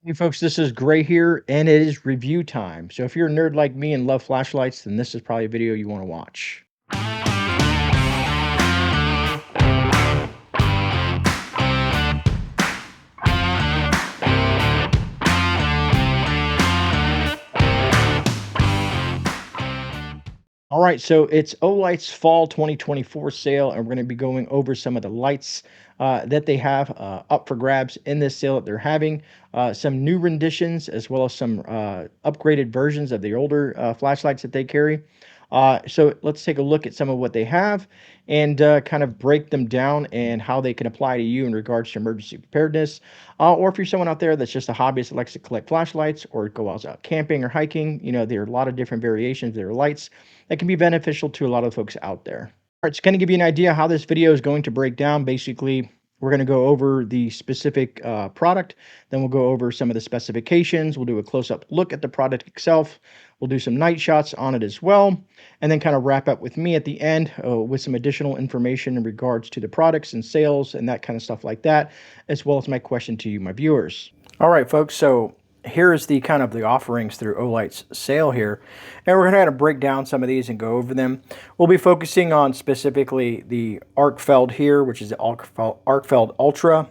Hey folks, this is Gray here, and it is review time. So if you're a nerd like me and love flashlights, then this is probably a video you want to watch. All right, so it's Olight's Fall 2024 sale, and we're going to be going over some of the lights that they have up for grabs in this sale that they're having. Some new renditions, as well as some upgraded versions of the older flashlights that they carry. So let's take a look at some of what they have and kind of break them down and how they can apply to you in regards to emergency preparedness. Or if you're someone out there that's just a hobbyist that likes to collect flashlights or go out camping or hiking, there are a lot of different variations. There are lights that can be beneficial to a lot of folks out there. All right, it's going to give you an idea how this video is going to break down. Basically, we're going to go over the specific product, then we'll go over some of the specifications. We'll do a close-up look at the product itself. We'll do some night shots on it as well, and then kind of wrap up with me at the end with some additional information in regards to the products and sales and that kind of stuff like that, as well as my question to you, my viewers. All right, folks, so here's the kind of the offerings through Olight's sale here, and we're going to break down some of these and go over them. We'll be focusing on specifically the Arkfeld here, which is the Arkfeld Ultra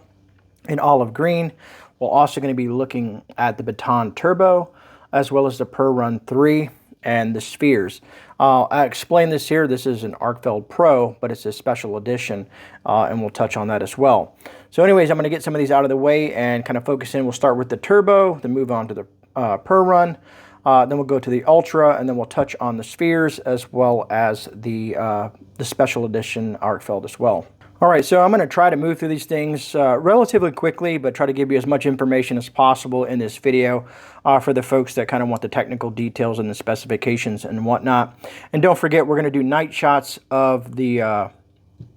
in olive green. We're also going to be looking at the Baton Turbo, as well as the Perun 3 and the spheres. I'll explain this here. This is an Arkfeld Pro, but it's a special edition, and we'll touch on that as well. So anyways, I'm going to get some of these out of the way and kind of focus in. We'll start with the Turbo, then move on to the Perun, then we'll go to the Ultra, and then we'll touch on the spheres as well as the special edition Arkfeld as well. All right, so I'm going to try to move through these things relatively quickly, but try to give you as much information as possible in this video for the folks that kind of want the technical details and the specifications and whatnot. And don't forget, we're going to do night shots of the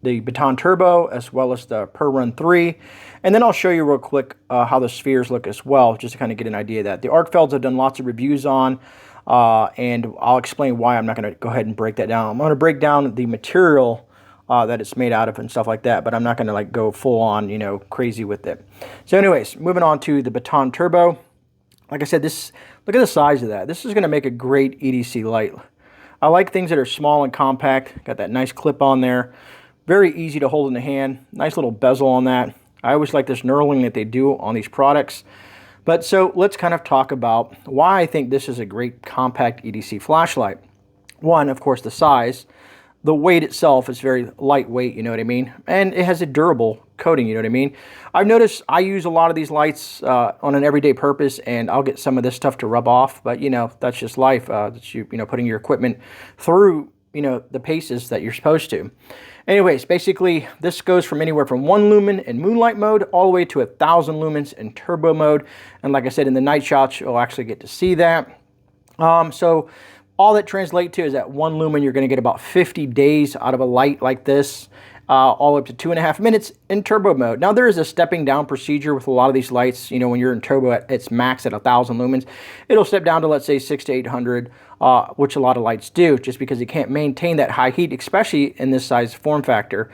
Baton Turbo as well as the Perun 3. And then I'll show you real quick how the spheres look as well, just to kind of get an idea of that. The Arkfelds I've done lots of reviews on, and I'll explain why. I'm not going to go ahead and break that down. I'm going to break down the material that it's made out of and stuff like that, but I'm not going to like go full on, crazy with it. So anyways, moving on to the Baton Turbo. Like I said, look at the size of that. This is going to make a great EDC light. I like things that are small and compact. Got that nice clip on there. Very easy to hold in the hand. Nice little bezel on that. I always like this knurling that they do on these products. But so let's kind of talk about why I think this is a great compact EDC flashlight. One, of course, the size. The weight itself is very lightweight, you know what I mean? And it has a durable coating, you know what I mean? I've noticed I use a lot of these lights on an everyday purpose, and I'll get some of this stuff to rub off, but that's just life. That's putting your equipment through, the paces that you're supposed to. Anyways, basically, this goes from anywhere from 1 lumen in moonlight mode all the way to 1,000 lumens in turbo mode. And like I said, in the night shots, you'll actually get to see that. So all that translates to is at 1 lumen, you're going to get about 50 days out of a light like this, all up to 2.5 minutes in turbo mode. Now, there is a stepping down procedure with a lot of these lights. When you're in turbo at its max at 1,000 lumens, it'll step down to, let's say, 600 to 800, which a lot of lights do, just because you can't maintain that high heat, especially in this size form factor,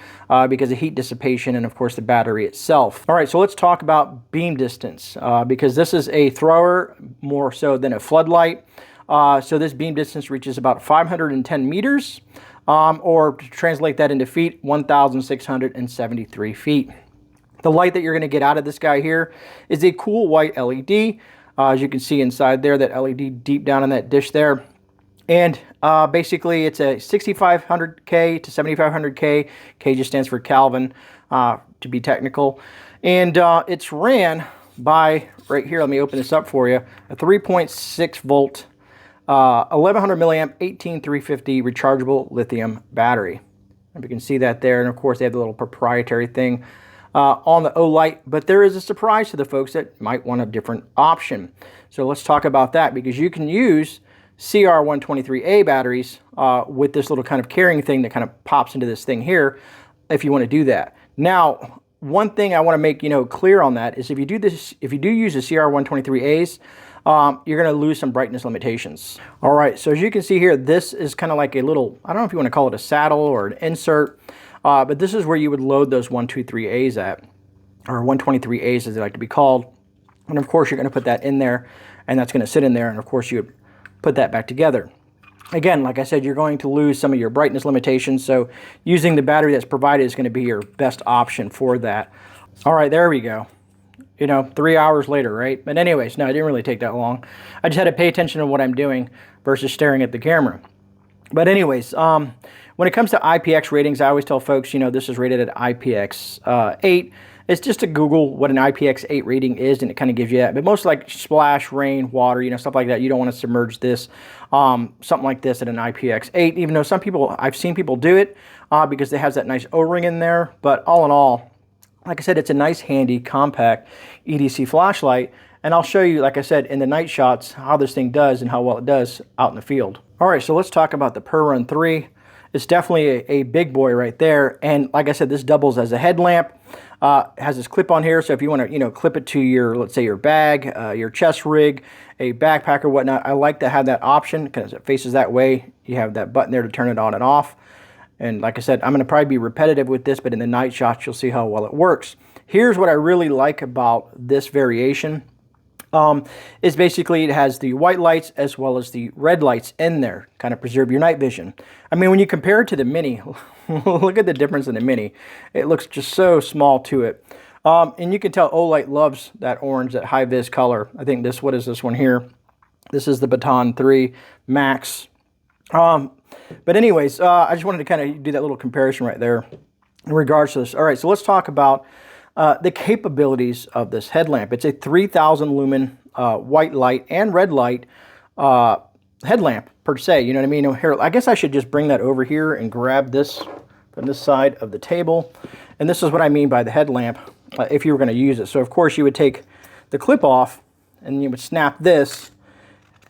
because of heat dissipation and, of course, the battery itself. All right, so let's talk about beam distance, because this is a thrower more so than a floodlight. So this beam distance reaches about 510 meters, or to translate that into feet, 1,673 feet. The light that you're going to get out of this guy here is a cool white LED. As you can see inside there, that LED deep down in that dish there. And basically, it's a 6,500K to 7,500K. K just stands for Kelvin, to be technical. And it's ran by, right here, let me open this up for you, a 3.6 volt 1100 milliamp 18350 rechargeable lithium battery. And you can see that there, and of course they have the little proprietary thing on the Olight, but there is a surprise to the folks that might want a different option. So let's talk about that, because you can use CR123A batteries with this little kind of carrying thing that kind of pops into this thing here if you want to do that. Now, one thing I want to make clear on that is if you do use the CR123As, you're going to lose some brightness limitations. All right, so as you can see here, this is kind of like a little, I don't know if you want to call it a saddle or an insert, but this is where you would load those 123As at, or 123As as they like to be called. And of course, you're going to put that in there, and that's going to sit in there, and of course, you would put that back together. Again, like I said, you're going to lose some of your brightness limitations, so using the battery that's provided is going to be your best option for that. All right, there we go. You know, 3 hours later, right? But anyways, no, it didn't really take that long. I just had to pay attention to what I'm doing versus staring at the camera. But anyways, when it comes to IPX ratings, I always tell folks, you know, this is rated at IPX 8. It's just to Google what an IPX 8 rating is, and it kind of gives you that. But most like splash, rain, water, you know, stuff like that, you don't want to submerge this, something like this at an IPX 8, even though some people, I've seen people do it because it has that nice O-ring in there. But all in all, like I said, it's a nice, handy, compact EDC flashlight. And I'll show you, like I said, in the night shots, how this thing does and how well it does out in the field. All right, so let's talk about the Perun 3. It's definitely a big boy right there. And like I said, this doubles as a headlamp. It has this clip on here, so if you want to, you know, clip it to your, let's say, your bag, your chest rig, a backpack or whatnot, I like to have that option because it faces that way. You have that button there to turn it on and off. And like I said, I'm going to probably be repetitive with this, but in the night shots, you'll see how well it works. Here's what I really like about this variation. Is basically it has the white lights as well as the red lights in there, kind of preserve your night vision. I mean, when you compare it to the Mini, look at the difference in the Mini. It looks just so small to it. And you can tell Olight loves that orange, that high-vis color. I think this, what is this one here? This is the Baton 3 Max. But anyways, I just wanted to kind of do that little comparison right there in regards to this. All right, so let's talk about the capabilities of this headlamp. It's a 3,000 lumen white light and red light headlamp per se. You know what I mean? Here, I guess I should just bring that over here and grab this from this side of the table. And this is what I mean by the headlamp if you were going to use it. So of course you would take the clip off and you would snap this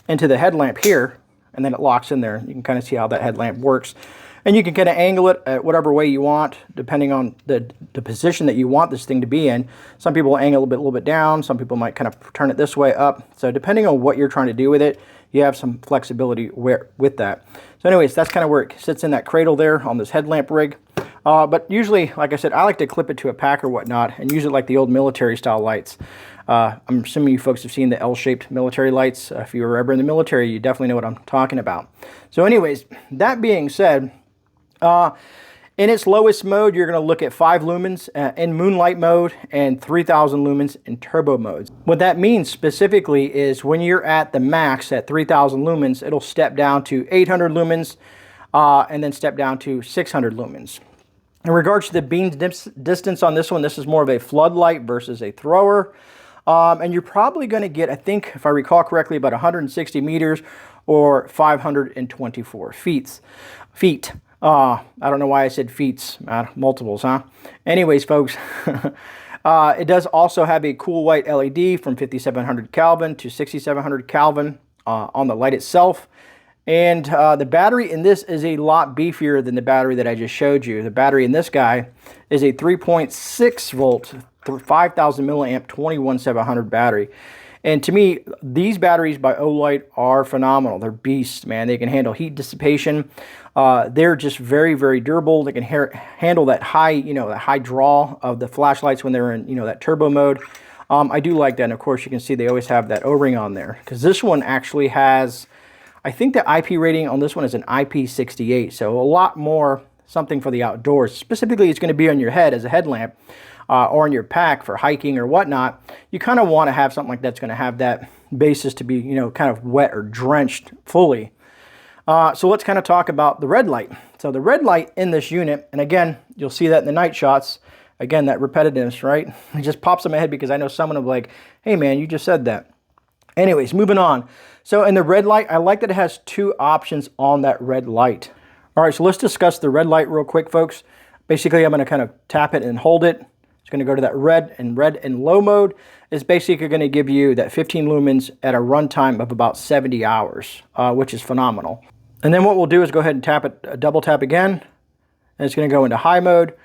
into the headlamp here, and then it locks in there. You can kind of see how that headlamp works. And you can kind of angle it whatever way you want, depending on the position that you want this thing to be in. Some people will angle a little bit down. Some people might kind of turn it this way up. So depending on what you're trying to do with it, you have some flexibility with that. So anyways, that's kind of where it sits in that cradle there on this headlamp rig. But usually, like I said, I like to clip it to a pack or whatnot and use it like the old military style lights. I'm assuming you folks have seen the L-shaped military lights. If you were ever in the military, you definitely know what I'm talking about. So anyways, that being said, in its lowest mode, you're going to look at 5 lumens in moonlight mode and 3,000 lumens in turbo modes. What that means specifically is when you're at the max at 3,000 lumens, it'll step down to 800 lumens and then step down to 600 lumens. In regards to the beam distance on this one, this is more of a floodlight versus a thrower. And you're probably going to get, I think, if I recall correctly, about 160 meters or 524 feet. I don't know why I said feet, multiples, huh? Anyways, folks, it does also have a cool white LED from 5700 Kelvin to 6700 Kelvin on the light itself. And the battery in this is a lot beefier than the battery that I just showed you. The battery in this guy is a 3.6 volt, 5,000 milliamp, 21700 battery. And to me, these batteries by Olight are phenomenal. They're beasts, man. They can handle heat dissipation. They're just very, very durable. They can handle that high, you know, that high draw of the flashlights when they're in, you know, that turbo mode. I do like that. And of course, you can see they always have that O-ring on there because this one actually has, I think the IP rating on this one is an IP68. So a lot more something for the outdoors. Specifically, it's going to be on your head as a headlamp. Or in your pack for hiking or whatnot, you kind of want to have something like that's going to have that basis to be, you know, kind of wet or drenched fully. So let's kind of talk about the red light. So the red light in this unit, and again, you'll see that in the night shots. Again, that repetitiveness, right? It just pops in my head because I know someone will be like, hey man, you just said that. Anyways, moving on. So in the red light, I like that it has 2 options on that red light. All right, so let's discuss the red light real quick, folks. Basically, I'm going to kind of tap it and hold it. It's going to go to that red and low mode. It's basically going to give you that 15 lumens at a runtime of about 70 hours, which is phenomenal. And then what we'll do is go ahead and tap it, double tap again, and it's going to go into high mode,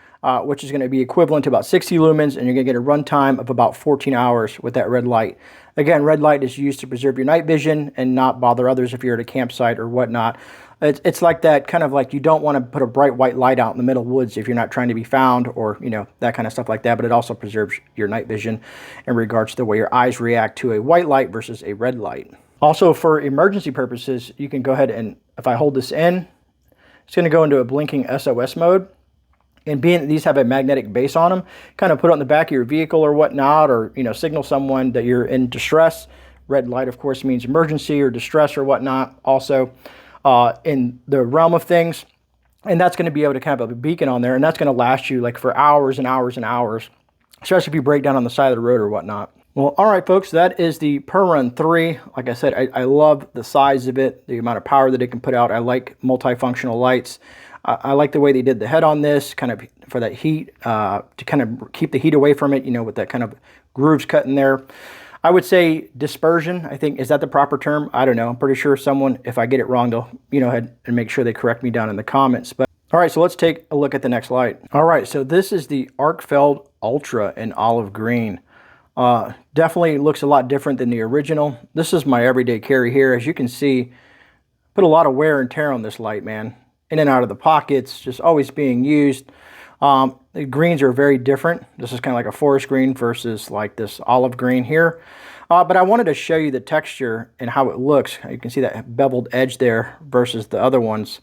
which is going to be equivalent to about 60 lumens, and you're going to get a runtime of about 14 hours with that red light. Again, red light is used to preserve your night vision and not bother others if you're at a campsite or whatnot. It's like that, kind of like you don't want to put a bright white light out in the middle of the woods if you're not trying to be found, or, you know, that kind of stuff like that. But it also preserves your night vision in regards to the way your eyes react to a white light versus a red light. Also, for emergency purposes, you can go ahead and, if I hold this in, it's going to go into a blinking SOS mode. And being that these have a magnetic base on them, kind of put it on the back of your vehicle or whatnot, or, you know, signal someone that you're in distress. Red light, of course, means emergency or distress or whatnot. Also, in the realm of things, and that's going to be able to kind of have a beacon on there, and that's going to last you like for hours and hours and hours, especially if you break down on the side of the road or whatnot. Well, all right, folks, that is the Perun 3. Like I said, I love the size of it, the amount of power that it can put out. I like multifunctional lights. I like the way they did the head on this, kind of for that heat, to kind of keep the heat away from it, you know, with that kind of grooves cut in there. I would say dispersion, I think, is that the proper term? I don't know. I'm pretty sure someone, if I get it wrong, they'll, you know, head and make sure they correct me down in the comments. But all right, so let's take a look at the next light. All right, so this is the Arkfeld Ultra in olive green. Definitely looks a lot different than the original. This is my everyday carry here. As you can see, put a lot of wear and tear on this light, man. In and out of the pockets, just always being used. The greens are very different. This is kind of like a forest green versus like this olive green here. But I wanted to show you the texture and how it looks. You can see that beveled edge there versus the other ones.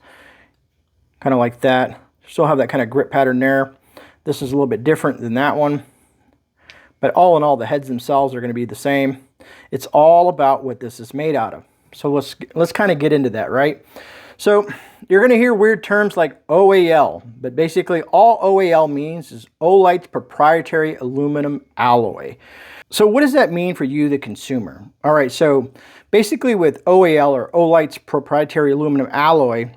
Kind of like that. Still have that kind of grip pattern there. This is a little bit different than that one. But all in all, the heads themselves are going to be the same. It's all about what this is made out of. So let's kind of get into that, right? So you're going to hear weird terms like OAL, but basically all OAL means is Olight's proprietary aluminum alloy. So what does that mean for you, the consumer? All right, so basically with OAL, or Olight's proprietary aluminum alloy,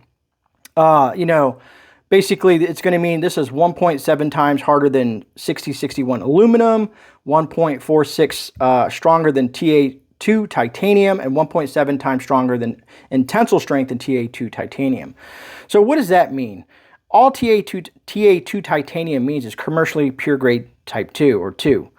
you know, basically it's going to mean this is 1.7 times harder than 6061 aluminum, 1.46 stronger than TA2 titanium, and 1.7 times stronger than in tensile strength than TA2 titanium. So what does that mean? All TA2 titanium means is commercially pure grade type 2 or 2.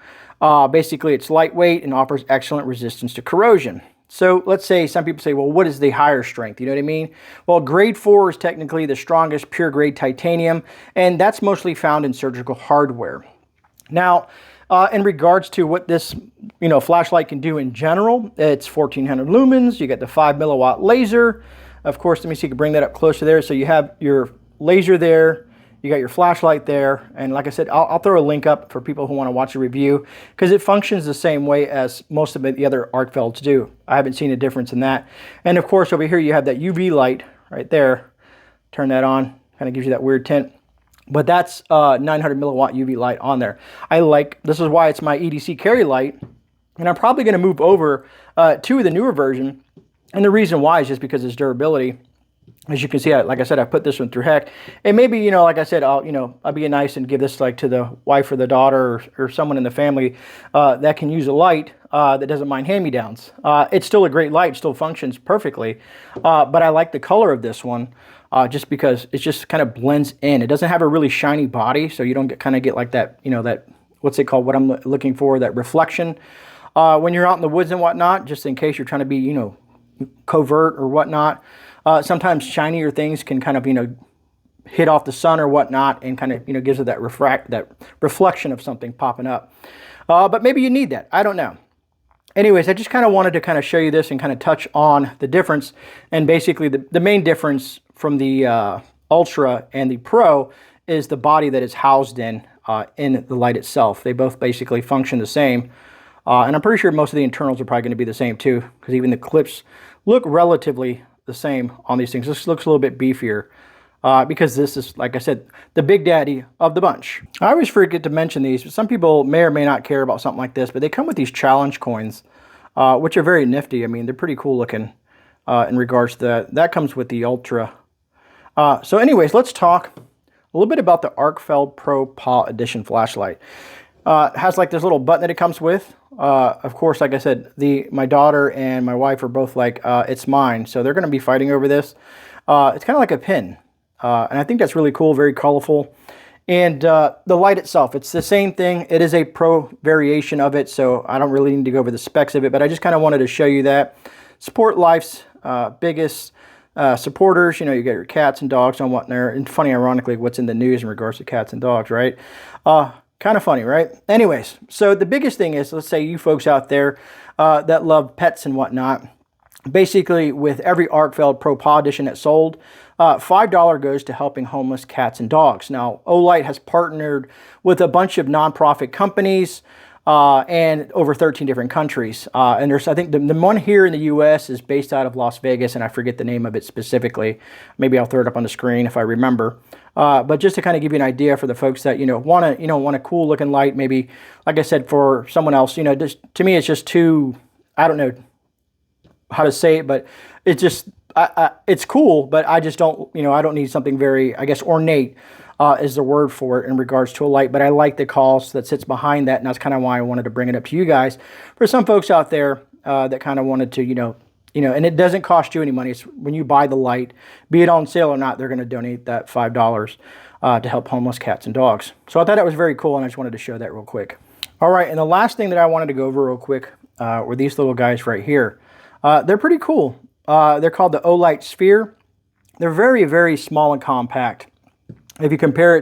Basically, it's lightweight and offers excellent resistance to corrosion. So let's say some people say, well, what is the higher strength? You know what I mean? Well, grade 4 is technically the strongest pure grade titanium, and that's mostly found in surgical hardware. Now, in regards to what this, you know, flashlight can do in general, it's 1400 lumens. You get the 5 milliwatt laser. Of course, let me see if you can bring that up closer there. So you have your laser there. You got your flashlight there, and like I said, I'll throw a link up for people who want to watch a review, because it functions the same way as most of the other Arkfelds do. I haven't seen a difference in that. And of course, over here you have that UV light right there. Turn that on, kind of gives you that weird tint. But that's 900 milliwatt UV light on there. This is why it's my EDC carry light, and I'm probably going to move over to the newer version. And the reason why is just because of its durability. As you can see, like I said, I put this one through heck. And maybe, you know, like I said, I'll be nice and give this like to the wife or the daughter, or someone in the family that can use a light that doesn't mind hand-me-downs. It's still a great light, still functions perfectly. But I like the color of this one just because it just kind of blends in. It doesn't have a really shiny body, so you don't get like that, you know, that, what's it called, what I'm looking for, that reflection. When you're out in the woods and whatnot, just in case you're trying to be, you know, covert or whatnot. Sometimes shinier things can kind of, you know, hit off the sun or whatnot, and kind of, you know, gives it that reflection of something popping up. But maybe you need that. I don't know. Anyways, I just kind of wanted to kind of show you this and kind of touch on the difference. And basically the main difference from the Ultra and the Pro is the body that it's housed in the light itself. They both basically function the same. And I'm pretty sure most of the internals are probably going to be the same too, because even the clips look relatively the same on these things. This looks a little bit beefier because this is, like I said, the big daddy of the bunch. I always forget to mention these, but some people may or may not care about something like this, but they come with these challenge coins, which are very nifty. I mean, they're pretty cool looking in regards to that. That comes with the Ultra. So anyways, let's talk a little bit about the Arkfeld Pro Paw Edition flashlight. It has like this little button that it comes with. Of course, like I said, my daughter and my wife are both like, it's mine. So they're going to be fighting over this. It's kind of like a pin. And I think that's really cool, very colorful. And the light itself, it's the same thing. It is a pro variation of it, so I don't really need to go over the specs of it, but I just kind of wanted to show you that. Support Life's biggest supporters. You know, you got your cats and dogs on what there. And funny, ironically, what's in the news in regards to cats and dogs, right? Kind of funny, right? Anyways, so the biggest thing is, let's say you folks out there that love pets and whatnot, basically with every Arkfeld Pro Paw Edition that's sold, $5 goes to helping homeless cats and dogs. Now, Olight has partnered with a bunch of nonprofit companies and over 13 different countries. And there's, I think the one here in the U.S. is based out of Las Vegas, and I forget the name of it specifically. Maybe I'll throw it up on the screen if I remember. But just to kind of give you an idea for the folks that, want a cool looking light, maybe, like I said, for someone else, just, to me, it's just too, I don't know how to say it, but it's just, it's cool, but I just don't, I don't need something very, I guess, ornate is the word for it in regards to a light. But I like the cost that sits behind that, and that's kind of why I wanted to bring it up to you guys. For some folks out there that kind of wanted to, and it doesn't cost you any money. It's when you buy the light, be it on sale or not, they're going to donate that $5 to help homeless cats and dogs. So I thought that was very cool, and I just wanted to show that real quick. All right, and the last thing that I wanted to go over real quick were these little guys right here. They're pretty cool. They're called the Olight Sphere. They're very, very small and compact. If you compare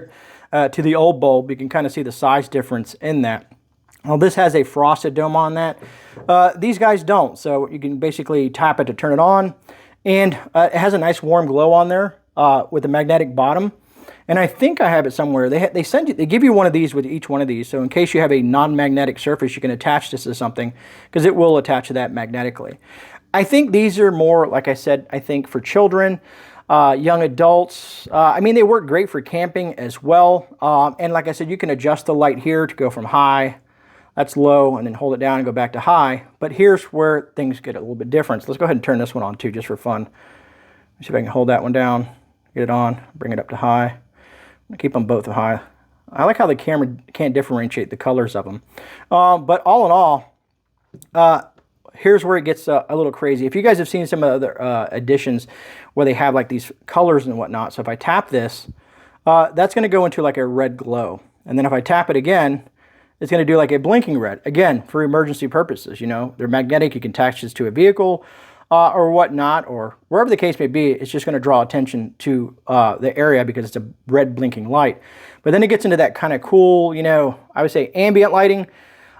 it to the old bulb, you can kind of see the size difference in that. Well, this has a frosted dome on that. These guys don't, so you can basically tap it to turn it on. And it has a nice warm glow on there with a magnetic bottom. And I think I have it somewhere. They give you one of these with each one of these. So in case you have a non-magnetic surface, you can attach this to something, because it will attach to that magnetically. I think these are more, like I said, I think for children, young adults. I mean, they work great for camping as well. And like I said, you can adjust the light here to go from high, that's low, and then hold it down and go back to high. But here's where things get a little bit different. So let's go ahead and turn this one on too, just for fun. Let's see if I can hold that one down, get it on, bring it up to high. I'm gonna keep them both high. I like how the camera can't differentiate the colors of them. But all in all, here's where it gets a little crazy. If you guys have seen some of the other editions where they have like these colors and whatnot, so if I tap this, that's going to go into like a red glow. And then if I tap it again, it's going to do like a blinking red. Again, for emergency purposes, they're magnetic. You can attach this to a vehicle or whatnot, or wherever the case may be. It's just going to draw attention to the area because it's a red blinking light. But then it gets into that kind of cool, I would say ambient lighting.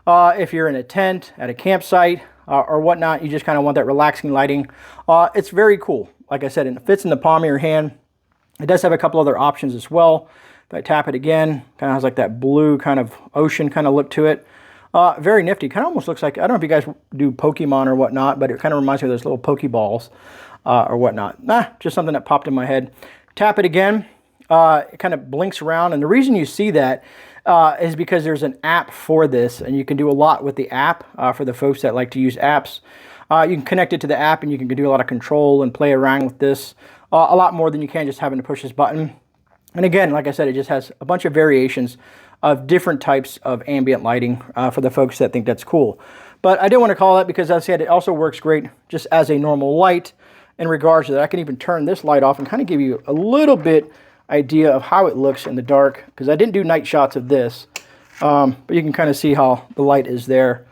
If you're in a tent, at a campsite, or whatnot, you just kind of want that relaxing lighting. It's very cool. Like I said, it fits in the palm of your hand. It does have a couple other options as well. If I tap it again, kind of has like that blue kind of ocean kind of look to it. Very nifty. Kind of almost looks like, I don't know if you guys do Pokemon or whatnot, but it kind of reminds me of those little Pokeballs or whatnot. Just something that popped in my head. Tap it again. It kind of blinks around, and the reason you see that is because there's an app for this, and you can do a lot with the app for the folks that like to use apps. You can connect it to the app, and you can do a lot of control and play around with this a lot more than you can just having to push this button. And again, like I said, it just has a bunch of variations of different types of ambient lighting for the folks that think that's cool. But I did want to call that because, as I said, it also works great just as a normal light. In regards to that, I can even turn this light off and kind of give you a little bit idea of how it looks in the dark, because I didn't do night shots of this, but you can kind of see how the light is there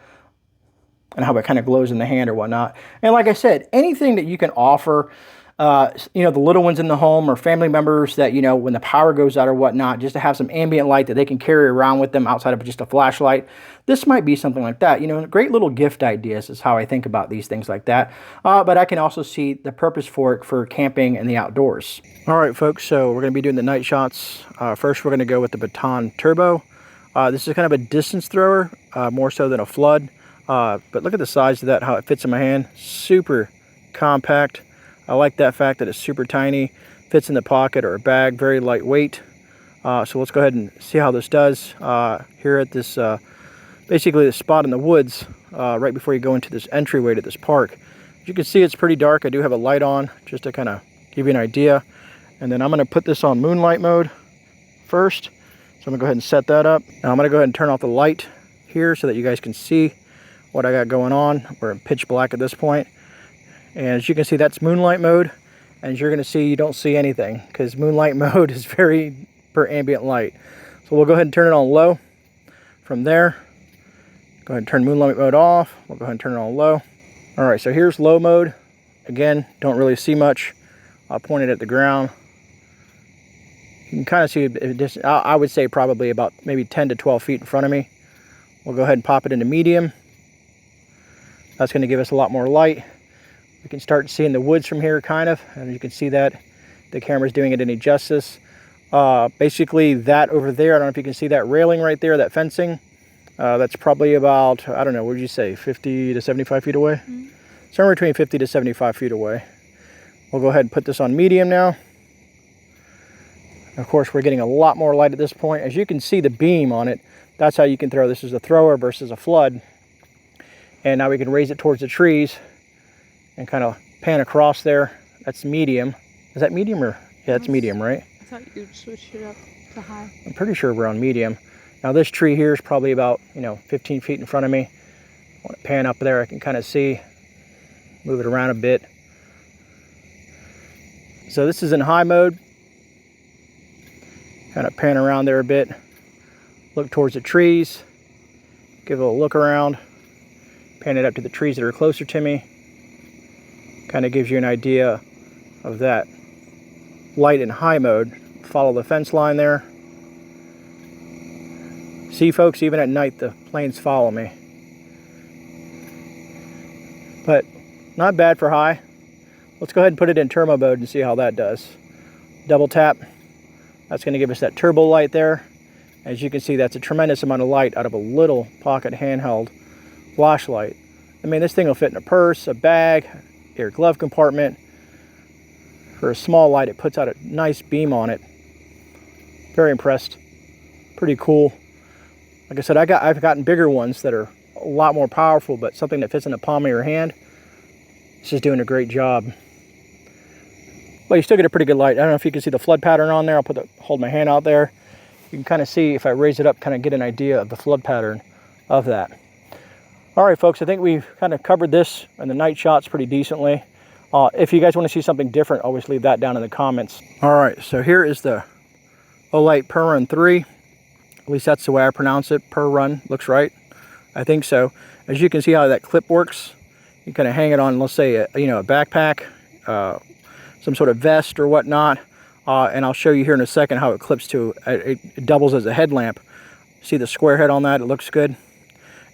and how it kind of glows in the hand or whatnot. And like I said, anything that you can offer, the little ones in the home or family members that, when the power goes out or whatnot, just to have some ambient light that they can carry around with them outside of just a flashlight. This might be something like that. Great little gift ideas is how I think about these things like that. But I can also see the purpose for it for camping and the outdoors. All right, folks, so we're going to be doing the night shots. First, we're going to go with the Baton Turbo. This is kind of a distance thrower, more so than a flood. But look at the size of that, how it fits in my hand. Super compact. I like that fact that it's super tiny, fits in the pocket or a bag, very lightweight. So let's go ahead and see how this does here at this, basically this spot in the woods, right before you go into this entryway to this park. As you can see, it's pretty dark. I do have a light on just to kind of give you an idea. And then I'm going to put this on moonlight mode first. So I'm going to go ahead and set that up. Now I'm going to go ahead and turn off the light here so that you guys can see what I got going on. We're in pitch black at this point. And as you can see, that's moonlight mode. And as you're going to see, you don't see anything because moonlight mode is very per ambient light. So we'll go ahead and turn it on low. From there, go ahead and turn moonlight mode off. We'll go ahead and turn it on low. All right, so here's low mode. Again, don't really see much. I'll point it at the ground. You can kind of see it, I would say probably about maybe 10 to 12 feet in front of me. We'll go ahead and pop it into medium. That's going to give us a lot more light. We can start seeing the woods from here, kind of, and you can see that the camera's doing it any justice. Basically, that over there, I don't know if you can see that railing right there, that fencing. That's probably about, I don't know, what would you say, 50 to 75 feet away? Mm-hmm. Somewhere between 50 to 75 feet away. We'll go ahead and put this on medium now. Of course, we're getting a lot more light at this point. As you can see the beam on it, that's how you can throw. This is a thrower versus a flood. And now we can raise it towards the trees and kind of pan across there. That's medium. Is that medium or? Yeah, that's medium, right? I thought you'd switch it up to high. I'm pretty sure we're on medium. Now this tree here is probably about, 15 feet in front of me. I want to pan up there. I can kind of see. Move it around a bit. So this is in high mode. Kind of pan around there a bit. Look towards the trees. Give it a look around. Pan it up to the trees that are closer to me. Kind of gives you an idea of that. Light in high mode. Follow the fence line there. See, folks, even at night the planes follow me. But not bad for high. Let's go ahead and put it in turbo mode and see how that does. Double tap. That's going to give us that turbo light there. As you can see, that's a tremendous amount of light out of a little pocket handheld flashlight. I mean, this thing will fit in a purse, a bag, your glove compartment. For a small light, it puts out a nice beam on it. Very impressed. Pretty cool. Like I said, I've gotten bigger ones that are a lot more powerful, but something that fits in the palm of your hand. This is doing a great job. Well, you still get a pretty good light. I don't know if you can see the flood pattern on there. I'll hold my hand out there. You can kind of see, if I raise it up, kind of get an idea of the flood pattern of that. All right, folks, I think we've kind of covered this and the night shots pretty decently. If you guys want to see something different, always leave that down in the comments. All right, so here is the Olight Perun 3. At least that's the way I pronounce it. Perun, looks right. I think so. As you can see how that clip works. You kind of hang it on, let's say, a backpack, some sort of vest or whatnot. And I'll show you here in a second how it clips to, it doubles as a headlamp. See the square head on that? It looks good.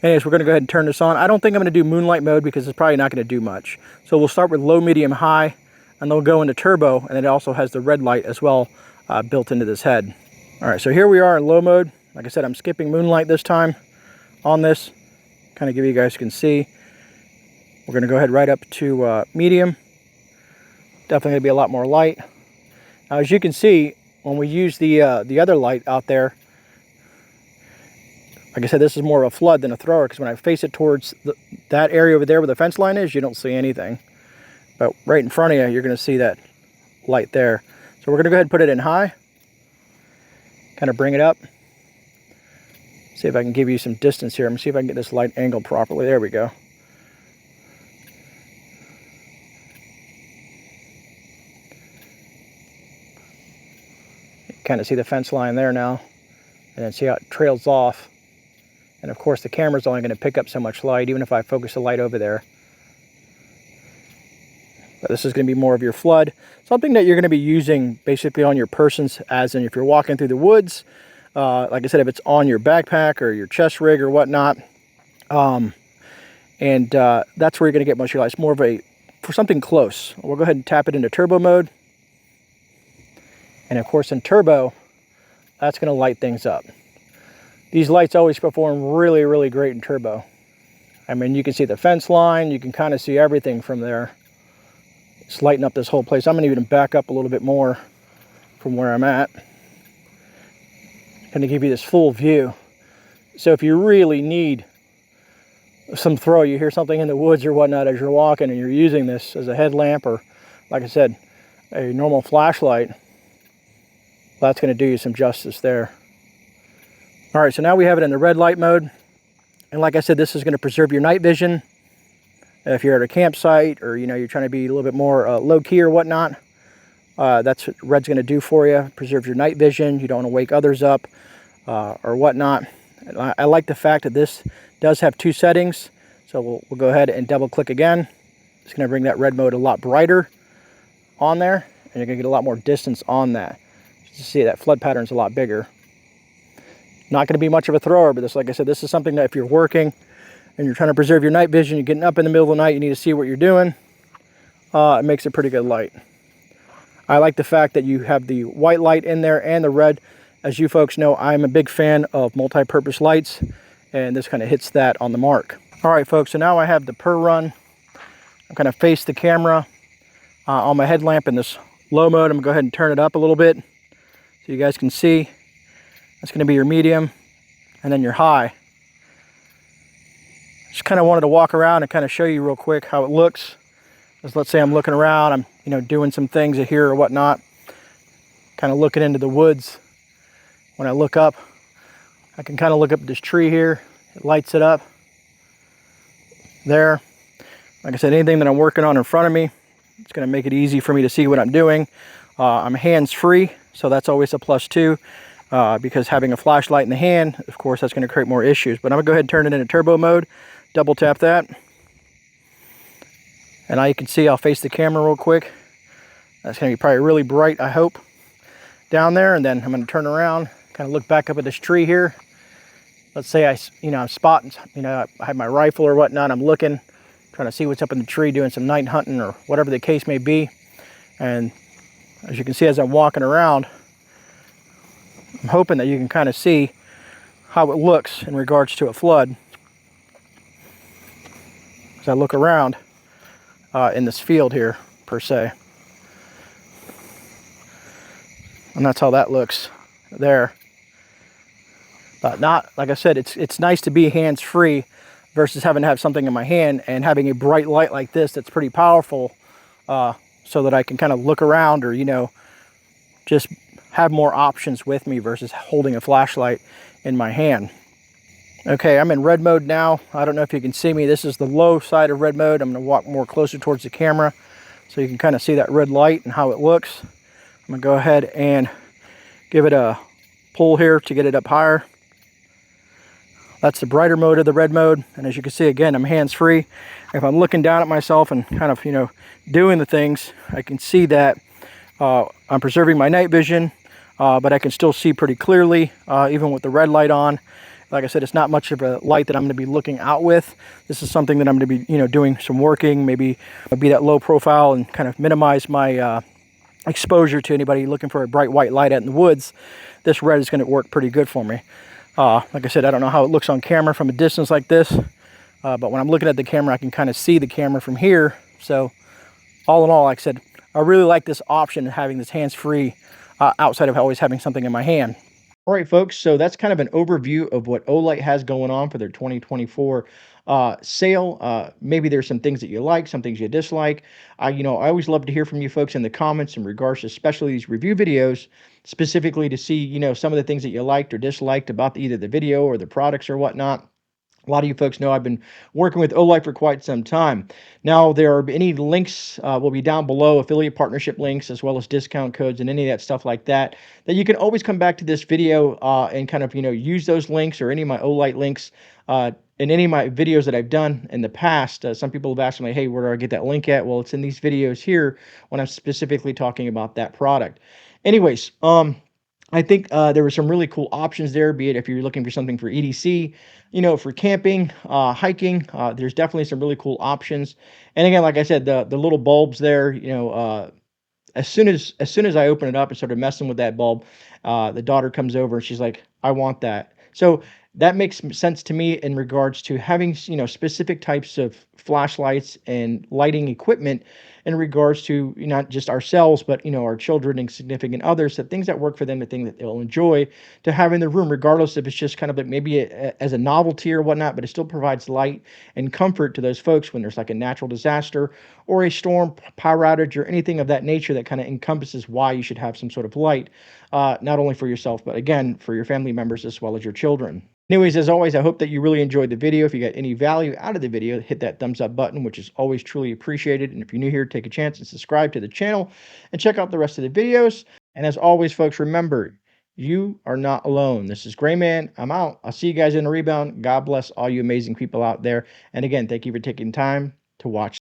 Anyways, we're going to go ahead and turn this on. I don't think I'm going to do moonlight mode because it's probably not going to do much. So we'll start with low, medium, high, and they'll go into turbo, and it also has the red light as well built into this head. All right, so here we are in low mode. Like I said, I'm skipping moonlight this time on this. Kind of give you guys can see. We're going to go ahead right up to medium. Definitely going to be a lot more light. Now, as you can see, when we use the other light out there, like I said, this is more of a flood than a thrower, because when I face it towards that area over there where the fence line is, you don't see anything. But right in front of you, you're going to see that light there. So we're going to go ahead and put it in high. Kind of bring it up. See if I can give you some distance here. I'm going to see if I can get this light angled properly. There we go. Kind of see the fence line there now, and then see how it trails off. And of course the camera's only going to pick up so much light, even if I focus the light over there. But this is going to be more of your flood, something that you're going to be using basically on your persons, as in if you're walking through the woods, like I said, if it's on your backpack or your chest rig or whatnot. That's where you're going to get most of your light. It's more of for something close. We'll go ahead and tap it into turbo mode. And of course in turbo, that's going to light things up. These lights always perform really, really great in turbo. I mean, you can see the fence line, you can kind of see everything from there. It's lighting up this whole place. I'm going to even back up a little bit more from where I'm at. Going to give you this full view. So if you really need some throw, you hear something in the woods or whatnot as you're walking and you're using this as a headlamp or, like I said, a normal flashlight, that's going to do you some justice there. All right, so now we have it in the red light mode. And like I said, this is going to preserve your night vision. If you're at a campsite or, you're trying to be a little bit more low-key or whatnot, That's what red's going to do for you. Preserve your night vision. You don't want to wake others up or whatnot. I like the fact that this does have 2 settings. So we'll go ahead and double click again. It's going to bring that red mode a lot brighter on there, and you're going to get a lot more distance on that. You see that flood pattern is a lot bigger. Not going to be much of a thrower, but this, like I said, this is something that if you're working and you're trying to preserve your night vision, you're getting up in the middle of the night, you need to see what you're doing, it makes a pretty good light. I like the fact that you have the white light in there and the red. As you folks know, I'm a big fan of multi-purpose lights, and this kind of hits that on the mark. All right, folks, so now I have the Perun. I'm kind of face the camera on my headlamp in this low mode. I'm gonna go ahead and turn it up a little bit so you guys can see. That's gonna be your medium and then your high. Just kind of wanted to walk around and kind of show you real quick how it looks. As let's say I'm looking around, I'm doing some things here or whatnot, kind of looking into the woods. When I look up, I can kind of look up at this tree here. It lights it up there. Like I said, anything that I'm working on in front of me, it's going to make it easy for me to see what I'm doing. I'm hands-free, so that's always a plus too, because having a flashlight in the hand, of course, that's going to create more issues. But I'm going to go ahead and turn it into turbo mode, double tap that. And now you can see I'll face the camera real quick. That's going to be probably really bright, I hope, down there. And then I'm going to turn around, kind of look back up at this tree here. Let's say I'm spotting, I have my rifle or whatnot. I'm looking, trying to see what's up in the tree, doing some night hunting or whatever the case may be. And as you can see, as I'm walking around, I'm hoping that you can kind of see how it looks in regards to a flood. As I look around in this field here, per se. And that's how that looks there. But not, like I said, it's nice to be hands-free versus having to have something in my hand and having a bright light like this that's pretty powerful, so that I can kind of look around or, just have more options with me versus holding a flashlight in my hand. Okay, I'm in red mode now. I don't know if you can see me. This is the low side of red mode. I'm going to walk more closer towards the camera so you can kind of see that red light and how it looks. I'm going to go ahead and give it a pull here to get it up higher. That's the brighter mode of the red mode. And as you can see, again, I'm hands-free. If I'm looking down at myself and kind of, doing the things, I can see that I'm preserving my night vision, but I can still see pretty clearly, even with the red light on. Like I said, it's not much of a light that I'm going to be looking out with. This is something that I'm going to be, doing some working, maybe be that low profile and kind of minimize my exposure to anybody looking for a bright white light out in the woods. This red is going to work pretty good for me. Like I said, I don't know how it looks on camera from a distance like this, but when I'm looking at the camera, I can kind of see the camera from here. So all in all, like I said, I really like this option of having this hands-free outside of always having something in my hand. All right, folks, so that's kind of an overview of what Olight has going on for their 2024 sale. Maybe there's some things that you like, some things you dislike. I always love to hear from you folks in the comments in regards to especially these review videos, specifically to see, some of the things that you liked or disliked about either the video or the products or whatnot. A lot of you folks know I've been working with Olight for quite some time. Now, there are any links will be down below, affiliate partnership links, as well as discount codes and any of that stuff like that, that you can always come back to this video and kind of, use those links or any of my Olight links in any of my videos that I've done in the past. Some people have asked me, hey, where do I get that link at? Well, it's in these videos here when I'm specifically talking about that product. Anyways, I think there were some really cool options there, be it if you're looking for something for EDC, for camping, hiking. There's definitely some really cool options. And again, like I said, the little bulbs there, as soon as I open it up and started messing with that bulb, the daughter comes over and she's like, I want that. So that makes sense to me in regards to having, specific types of flashlights and lighting equipment in regards to not just ourselves, but, our children and significant others, that things that work for them, the thing that they'll enjoy to have in the room, regardless if it's just kind of like maybe as a novelty or whatnot, but it still provides light and comfort to those folks when there's like a natural disaster or a storm, power outage, or anything of that nature that kind of encompasses why you should have some sort of light, not only for yourself, but again, for your family members as well as your children. Anyways, as always, I hope that you really enjoyed the video. If you got any value out of the video, hit that thumbs up button, which is always truly appreciated. And if you're new here, take a chance and subscribe to the channel and check out the rest of the videos. And as always, folks, remember, you are not alone. This is GreyMan. I'm out. I'll see you guys in the rebound. God bless all you amazing people out there. And again, thank you for taking time to watch.